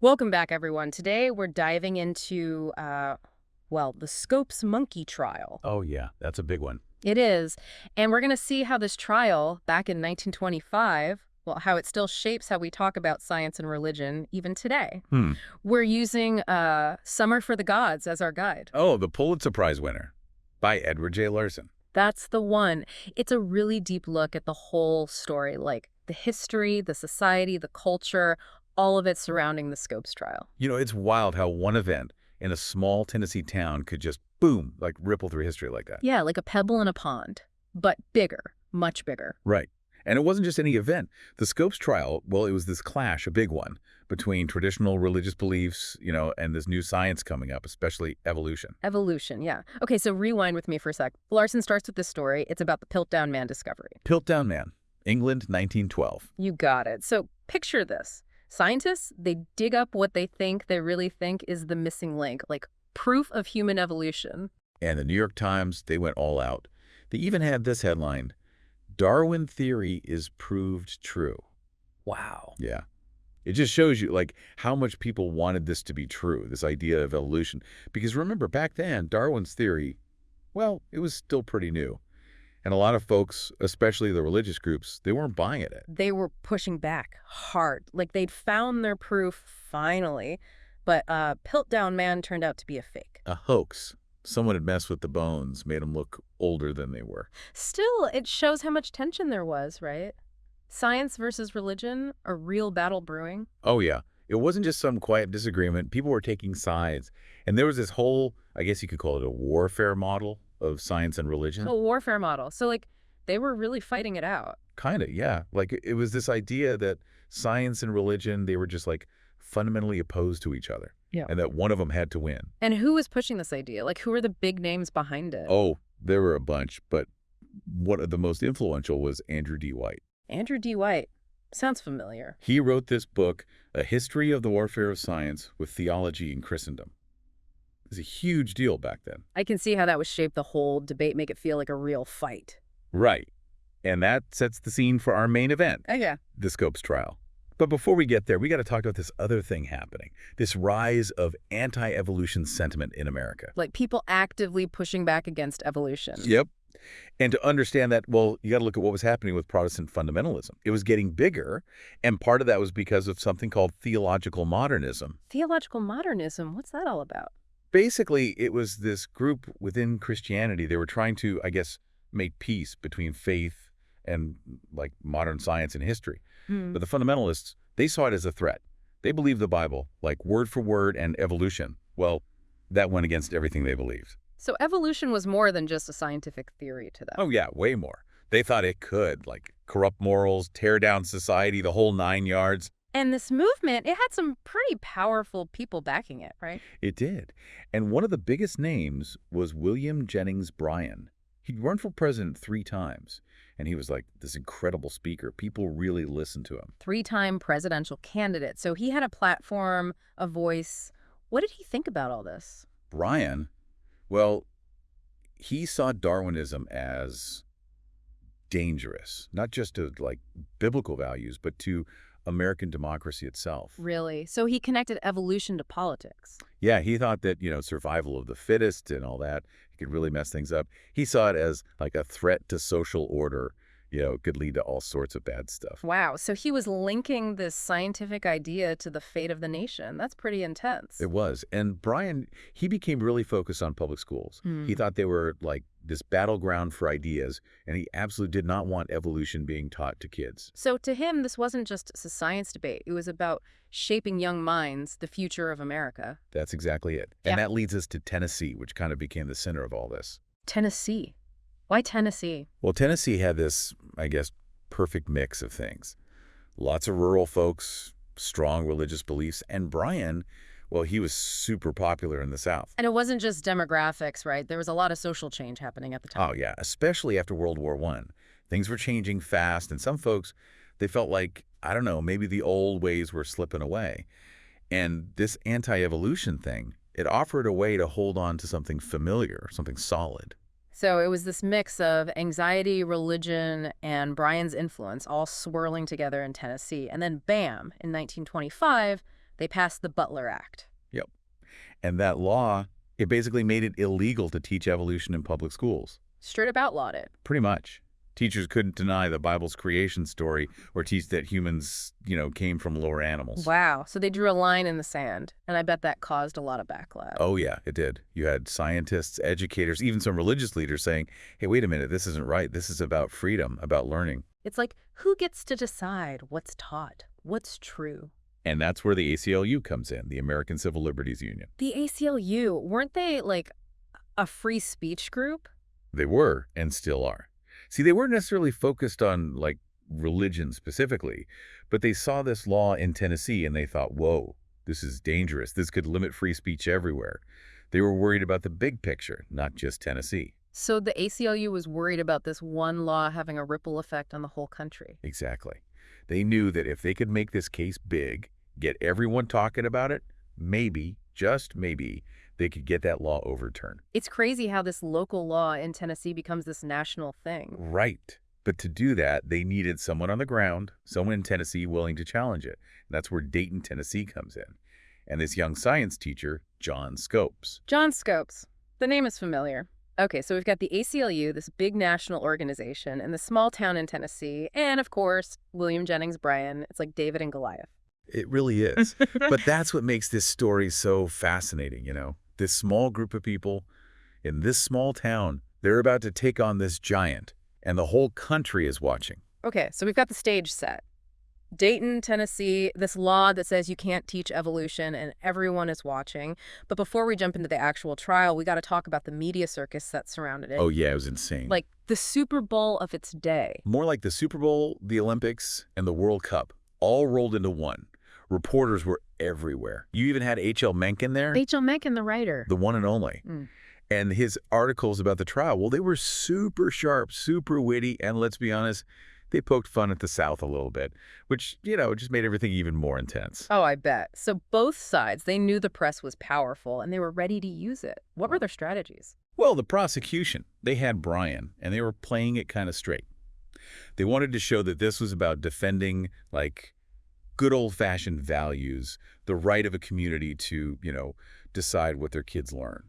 Welcome back, everyone. Today we're diving into, the Scopes monkey trial. Oh, yeah, that's a big one. It is. And we're going to see how this trial back in 1925, how it still shapes how we talk about science and religion even today. Hmm. We're using Summer for the Gods as our guide. Oh, the Pulitzer Prize winner by Edward J. Larson. That's the one. It's a really deep look at the whole story, like the history, the society, the culture, all of it surrounding the Scopes trial. You know, it's wild how one event in a small Tennessee town could just, boom, like ripple through history like that. Yeah, like a pebble in a pond, but bigger, much bigger. Right. And it wasn't just any event. The Scopes trial, well, it was this clash, a big one, between traditional religious beliefs, and this new science coming up, especially evolution. Evolution, yeah. Okay, so rewind with me for a sec. Larson starts with this story. It's about the Piltdown Man discovery. Piltdown Man, England, 1912. You got it. So picture this. Scientists, they dig up what they really think is the missing link, like proof of human evolution. And the New York Times, they went all out. They even had this headline: Darwin theory is proved true. Wow. Yeah. It just shows you, like, how much people wanted this to be true, this idea of evolution. Because remember, back then, Darwin's theory, well, it was still pretty new. And a lot of folks, especially the religious groups, they weren't buying it. They were pushing back hard. Like they'd found their proof, finally. But Piltdown Man turned out to be a fake. A hoax. Someone had messed with the bones, made them look older than they were. Still, it shows how much tension there was, right? Science versus religion, a real battle brewing. Oh, yeah. It wasn't just some quiet disagreement. People were taking sides. And there was this whole, I guess you could call it a warfare model of science and religion. A warfare model. So, they were really fighting it out. Kind of, yeah. Like, it was this idea that science and religion, they were just, like, fundamentally opposed to each other. Yeah. And that one of them had to win. And who was pushing this idea? Like, who were the big names behind it? Oh, there were a bunch, but one of the most influential was Andrew D. White. Andrew D. White. Sounds familiar. He wrote this book, A History of the Warfare of Science with Theology in Christendom. It was a huge deal back then. I can see how that would shape the whole debate, make it feel like a real fight. Right. And that sets the scene for our main event, Oh, yeah. the Scopes trial. But before we get there, we got to talk about this other thing happening, this rise of anti-evolution sentiment in America. Like people actively pushing back against evolution. Yep. And to understand that, well, you got to look at what was happening with Protestant fundamentalism. It was getting bigger, and part of that was because of something called theological modernism. Theological modernism, what's that all about? Basically, it was this group within Christianity. They were trying to, I guess, make peace between faith and, like, modern science and history. But the fundamentalists, they saw it as a threat. They believed the Bible, like word for word, and evolution. Well, that went against everything they believed. So evolution was more than just a scientific theory to them. Oh, yeah, way more. They thought it could, like, corrupt morals, tear down society, the whole 9 yards. And this movement, it had some pretty powerful people backing it, right? It did. And one of the biggest names was William Jennings Bryan. He'd run for president 3 times, and he was like this incredible speaker. People really listened to him. 3-time presidential candidate. So he had a platform, a voice. What did he think about all this? Bryan, well, he saw Darwinism as dangerous, not just to, like, biblical values, but to American democracy itself. Really? So he connected evolution to politics. Yeah, he thought that, survival of the fittest and all that, it could really mess things up. He saw it as like a threat to social order. It could lead to all sorts of bad stuff. Wow. So he was linking this scientific idea to the fate of the nation. That's pretty intense. It was. And Bryan, he became really focused on public schools. He thought they were like this battleground for ideas, and he absolutely did not want evolution being taught to kids. So to him, this wasn't just a science debate. It was about shaping young minds, the future of America. That's exactly it. Yeah. And that leads us to Tennessee, which kind of became the center of all this. Tennessee. Why Tennessee? Well, Tennessee had this, I guess, perfect mix of things. Lots of rural folks, strong religious beliefs, and Bryan, well, he was super popular in the South. And it wasn't just demographics, right? There was a lot of social change happening at the time. Oh, yeah, especially after World War I. Things were changing fast, and some folks, they felt like, I don't know, maybe the old ways were slipping away. And this anti-evolution thing, it offered a way to hold on to something familiar, something solid. So it was this mix of anxiety, religion, and Bryan's influence all swirling together in Tennessee. And then bam, in 1925, They passed the Butler Act. Yep. And that law, it basically made it illegal to teach evolution in public schools. Straight up outlawed it. Pretty much. Teachers couldn't deny the Bible's creation story or teach that humans, came from lower animals. Wow. So they drew a line in the sand, and I bet that caused a lot of backlash. Oh, yeah, it did. You had scientists, educators, even some religious leaders saying, hey, wait a minute, this isn't right. This is about freedom, about learning. It's like, who gets to decide what's taught, what's true? And that's where the ACLU comes in, the American Civil Liberties Union. The ACLU, weren't they like a free speech group? They were and still are. See, they weren't necessarily focused on, religion specifically, but they saw this law in Tennessee and they thought, whoa, this is dangerous. This could limit free speech everywhere. They were worried about the big picture, not just Tennessee. So the ACLU was worried about this one law having a ripple effect on the whole country. Exactly. They knew that if they could make this case big, get everyone talking about it, maybe, just maybe, they could get that law overturned. It's crazy how this local law in Tennessee becomes this national thing. Right. But to do that, they needed someone on the ground, someone in Tennessee willing to challenge it. And that's where Dayton, Tennessee comes in. And this young science teacher, John Scopes. John Scopes. The name is familiar. Okay, so we've got the ACLU, this big national organization, and the small town in Tennessee, and of course, William Jennings Bryan. It's like David and Goliath. It really is. But that's what makes this story so fascinating, This small group of people in this small town, they're about to take on this giant, and the whole country is watching. Okay, so we've got the stage set. Dayton, Tennessee, this law that says you can't teach evolution and everyone is watching. But before we jump into the actual trial, we got to talk about the media circus that surrounded it. Oh, yeah, it was insane. Like the Super Bowl of its day. More like the Super Bowl, the Olympics, and the World Cup, all rolled into one. Reporters were everywhere. You even had H.L. Mencken there. H.L. Mencken, the writer. The one and only. And his articles about the trial, well, they were super sharp, super witty, and let's be honest, they poked fun at the South a little bit, which, just made everything even more intense. Oh, I bet. So both sides, they knew the press was powerful, and they were ready to use it. What were their strategies? Well, the prosecution, they had Bryan, and they were playing it kind of straight. They wanted to show that this was about defending, good old-fashioned values, the right of a community to, decide what their kids learn.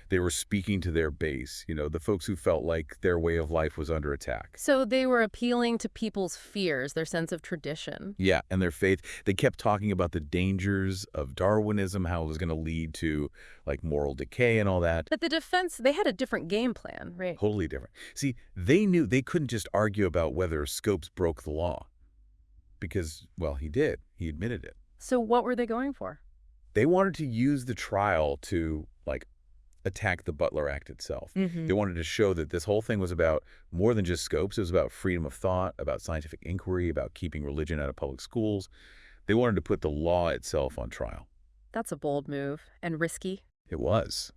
They were speaking to their base, the folks who felt like their way of life was under attack. So they were appealing to people's fears, their sense of tradition. Yeah, and their faith. They kept talking about the dangers of Darwinism, how it was going to lead to, moral decay and all that. But the defense, they had a different game plan, right? Totally different. See, they knew they couldn't just argue about whether Scopes broke the law. Because, well, he did. He admitted it. So what were they going for? They wanted to use the trial to, attack the Butler Act itself. They wanted to show that this whole thing was about more than just Scopes. It was about freedom of thought, about scientific inquiry, about keeping religion out of public schools. They wanted to put the law itself on trial. That's a bold move and risky. It was.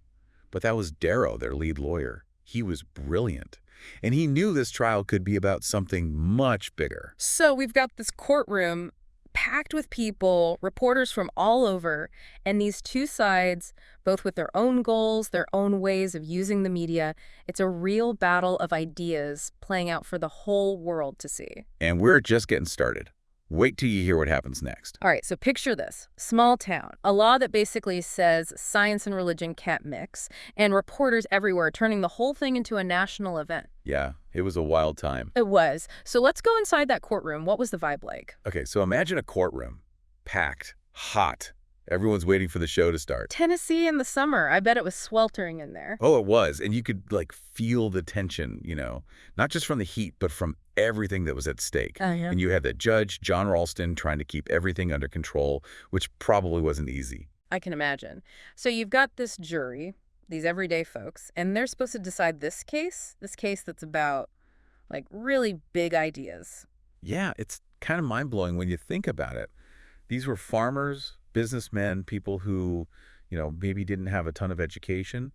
But that was Darrow, their lead lawyer. He was brilliant. And he knew this trial could be about something much bigger. So we've got this courtroom packed with people, reporters from all over, and these two sides, both with their own goals, their own ways of using the media. It's a real battle of ideas playing out for the whole world to see. And we're just getting started. Wait till you hear what happens next. All right, so picture this. Small town. A law that basically says science and religion can't mix, and reporters everywhere turning the whole thing into a national event. Yeah, it was a wild time. It was. So let's go inside that courtroom. What was the vibe like? Okay, so imagine a courtroom. Packed. Hot. Everyone's waiting for the show to start. Tennessee in the summer. I bet it was sweltering in there. Oh, it was. And you could, feel the tension, not just from the heat, but from everything that was at stake. Oh, yeah. And you had the judge, John Ralston, trying to keep everything under control, which probably wasn't easy. I can imagine. So you've got this jury, these everyday folks, and they're supposed to decide this case that's about, really big ideas. Yeah, it's kind of mind-blowing when you think about it. These were farmers, businessmen, people who, maybe didn't have a ton of education,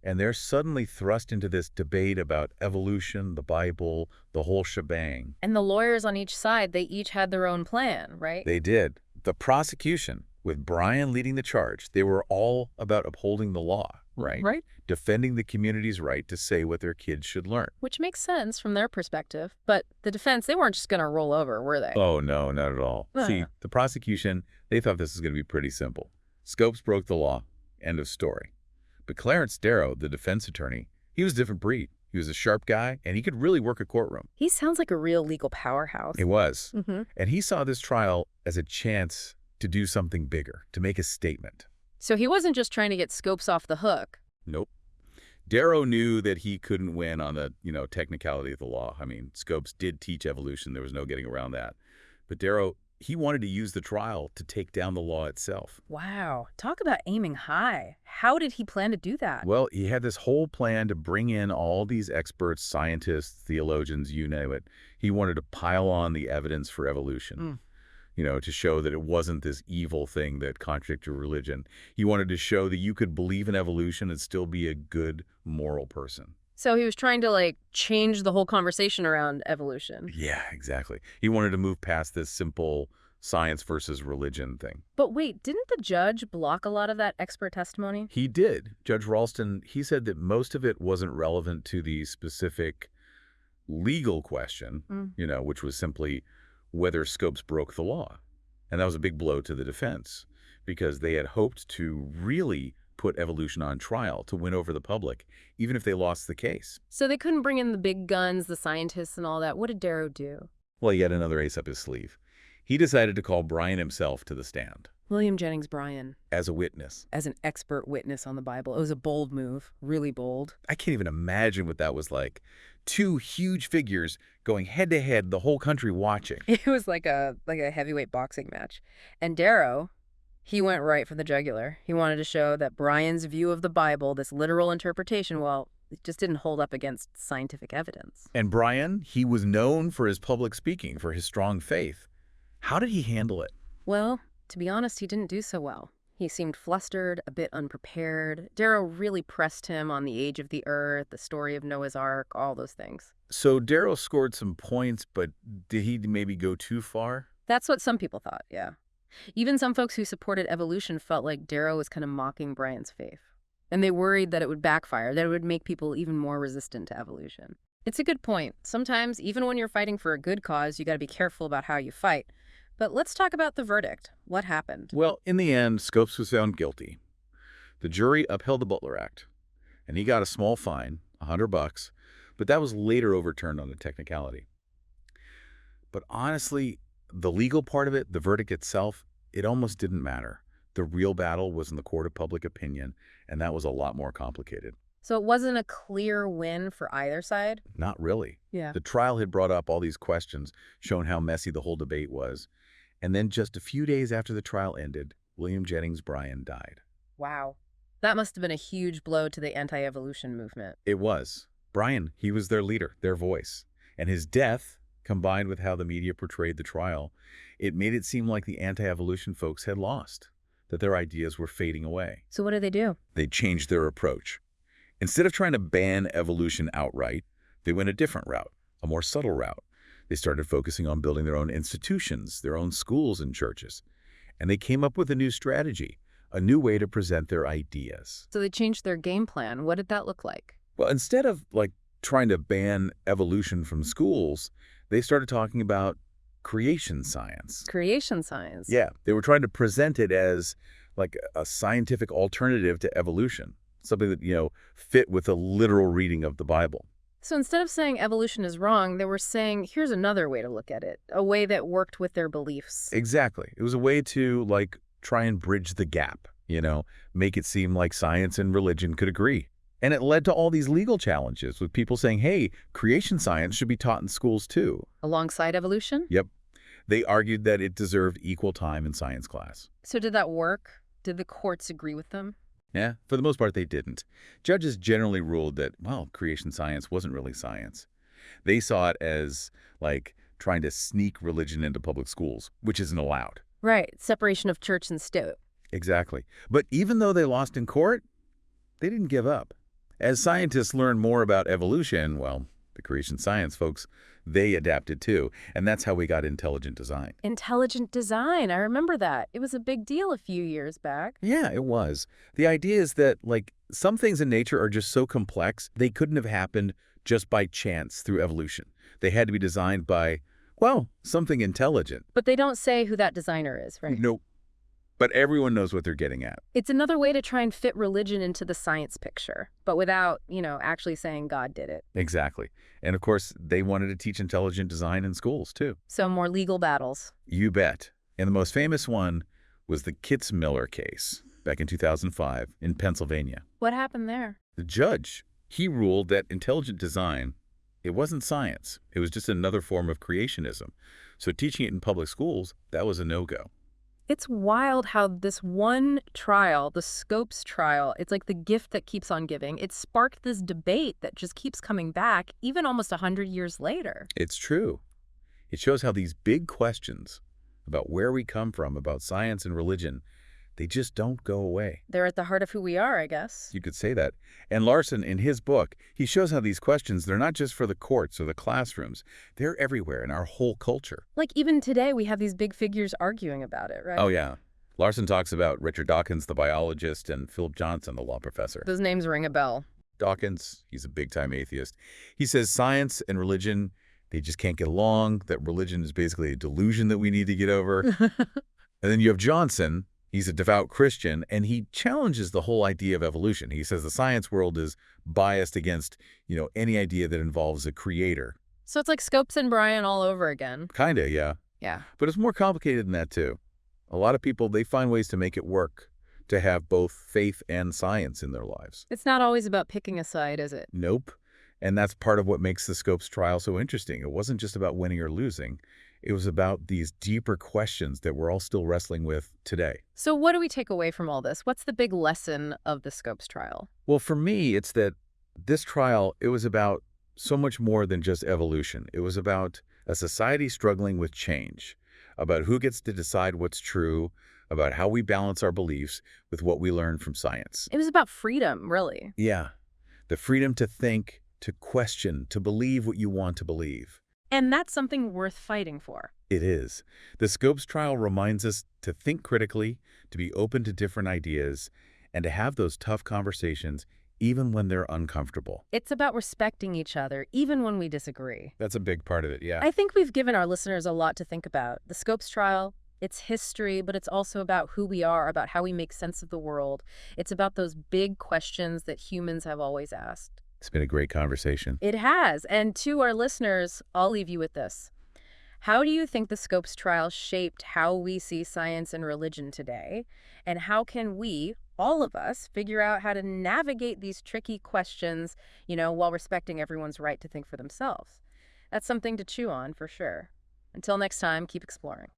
and they're suddenly thrust into this debate about evolution, the Bible, the whole shebang. And the lawyers on each side, they each had their own plan, right? They did. The prosecution, with Bryan leading the charge, they were all about upholding the law, Right. right? Defending the community's right to say what their kids should learn. Which makes sense from their perspective. But the defense, they weren't just going to roll over, were they? Oh, no, not at all. See, the prosecution, they thought this was going to be pretty simple. Scopes broke the law. End of story. But Clarence Darrow, the defense attorney, he was a different breed. He was a sharp guy, and he could really work a courtroom. He sounds like a real legal powerhouse. It was. Mm-hmm. And he saw this trial as a chance to do something bigger, to make a statement. So he wasn't just trying to get Scopes off the hook. Nope. Darrow knew that he couldn't win on the, technicality of the law. I mean, Scopes did teach evolution. There was no getting around that. But Darrow, he wanted to use the trial to take down the law itself. Wow. Talk about aiming high. How did he plan to do that? Well, he had this whole plan to bring in all these experts, scientists, theologians, you name it. He wanted to pile on the evidence for evolution. To show that it wasn't this evil thing that contradicted religion. He wanted to show that you could believe in evolution and still be a good, moral person. So he was trying to, change the whole conversation around evolution. Yeah, exactly. He wanted to move past this simple science versus religion thing. But wait, didn't the judge block a lot of that expert testimony? He did. Judge Ralston, he said that most of it wasn't relevant to the specific legal question, which was simply whether Scopes broke the law. And that was a big blow to the defense because they had hoped to really put evolution on trial to win over the public, even if they lost the case. So they couldn't bring in the big guns, the scientists and all that. What did Darrow do? Well, he had another ace up his sleeve. He decided to call Bryan himself to the stand. William Jennings Bryan. As a witness. As an expert witness on the Bible. It was a bold move, really bold. I can't even imagine what that was like. Two huge figures going head-to-head, the whole country watching. It was like a heavyweight boxing match. And Darrow, he went right for the jugular. He wanted to show that Bryan's view of the Bible, this literal interpretation, well, it just didn't hold up against scientific evidence. And Bryan, he was known for his public speaking, for his strong faith. How did he handle it? Well, to be honest, he didn't do so well. He seemed flustered, a bit unprepared. Darrow really pressed him on the age of the earth, the story of Noah's Ark, all those things. So Darrow scored some points, but did he maybe go too far? That's what some people thought, yeah. Even some folks who supported evolution felt like Darrow was kind of mocking Bryan's faith. And they worried that it would backfire, that it would make people even more resistant to evolution. It's a good point. Sometimes, even when you're fighting for a good cause, you got to be careful about how you fight. But let's talk about the verdict. What happened? Well, in the end, Scopes was found guilty. The jury upheld the Butler Act, and he got a small fine, $100, but that was later overturned on a technicality. But honestly, the legal part of it, the verdict itself, it almost didn't matter. The real battle was in the court of public opinion, and that was a lot more complicated. So it wasn't a clear win for either side? Not really. Yeah. The trial had brought up all these questions, shown how messy the whole debate was. And then just a few days after the trial ended, William Jennings Bryan died. Wow. That must have been a huge blow to the anti-evolution movement. It was. Bryan, he was their leader, their voice. And his death, combined with how the media portrayed the trial, it made it seem like the anti-evolution folks had lost, that their ideas were fading away. So what did they do? They changed their approach. Instead of trying to ban evolution outright, they went a different route, a more subtle route. They started focusing on building their own institutions, their own schools and churches. And they came up with a new strategy, a new way to present their ideas. So they changed their game plan. What did that look like? Well, instead of trying to ban evolution from schools, they started talking about creation science. Creation science? Yeah, they were trying to present it as a scientific alternative to evolution, something that, fit with a literal reading of the Bible. So instead of saying evolution is wrong, they were saying, here's another way to look at it, a way that worked with their beliefs. Exactly. It was a way to, try and bridge the gap, make it seem like science and religion could agree. And it led to all these legal challenges with people saying, hey, creation science should be taught in schools too. Alongside evolution? Yep. They argued that it deserved equal time in science class. So did that work? Did the courts agree with them? Yeah, for the most part, they didn't. Judges generally ruled that, creation science wasn't really science. They saw it as, trying to sneak religion into public schools, which isn't allowed. Right. Separation of church and state. Exactly. But even though they lost in court, they didn't give up. As scientists learned more about evolution, The creation science folks, they adapted too. And that's how we got intelligent design. Intelligent design. I remember that. It was a big deal a few years back. Yeah, it was. The idea is that, like, some things in nature are just so complex, they couldn't have happened just by chance through evolution. They had to be designed by, well, something intelligent. But they don't say who that designer is, right? Nope. But everyone knows what they're getting at. It's another way to try and fit religion into the science picture, but without, actually saying God did it. Exactly. And of course, they wanted to teach intelligent design in schools, too. So more legal battles. You bet. And the most famous one was the Kitzmiller case back in 2005 in Pennsylvania. What happened there? The judge, he ruled that intelligent design, it wasn't science. It was just another form of creationism. So teaching it in public schools, that was a no-go. It's wild how this one trial, the Scopes trial, it's like the gift that keeps on giving. It sparked this debate that just keeps coming back, even almost 100 years later. It's true. It shows how these big questions about where we come from, about science and religion, they just don't go away. They're at the heart of who we are, I guess. You could say that. And Larson, in his book, he shows how these questions, they're not just for the courts or the classrooms. They're everywhere in our whole culture. Like even today, we have these big figures arguing about it, right? Oh, yeah. Larson talks about Richard Dawkins, the biologist, and Philip Johnson, the law professor. Those names ring a bell. Dawkins, he's a big-time atheist. He says science and religion, they just can't get along, that religion is basically a delusion that we need to get over. And then you have Johnson. He's a devout Christian, and he challenges the whole idea of evolution. He says the science world is biased against, any idea that involves a creator. So it's like Scopes and Bryan all over again. Kinda, yeah. Yeah. But it's more complicated than that, too. A lot of people, they find ways to make it work, to have both faith and science in their lives. It's not always about picking a side, is it? Nope. And that's part of what makes the Scopes trial so interesting. It wasn't just about winning or losing. It was about these deeper questions that we're all still wrestling with today. So what do we take away from all this? What's the big lesson of the Scopes trial? Well, for me, it's that this trial, it was about so much more than just evolution. It was about a society struggling with change, about who gets to decide what's true, about how we balance our beliefs with what we learn from science. It was about freedom, really. Yeah, the freedom to think, to question, to believe what you want to believe. And that's something worth fighting for. It is. The Scopes trial reminds us to think critically, to be open to different ideas, and to have those tough conversations even when they're uncomfortable. It's about respecting each other, even when we disagree. That's a big part of it, yeah. I think we've given our listeners a lot to think about. The Scopes trial, it's history, but it's also about who we are, about how we make sense of the world. It's about those big questions that humans have always asked. It's been a great conversation. It has. And to our listeners, I'll leave you with this. How do you think the Scopes trial shaped how we see science and religion today? And how can we, all of us, figure out how to navigate these tricky questions, while respecting everyone's right to think for themselves? That's something to chew on, for sure. Until next time, keep exploring.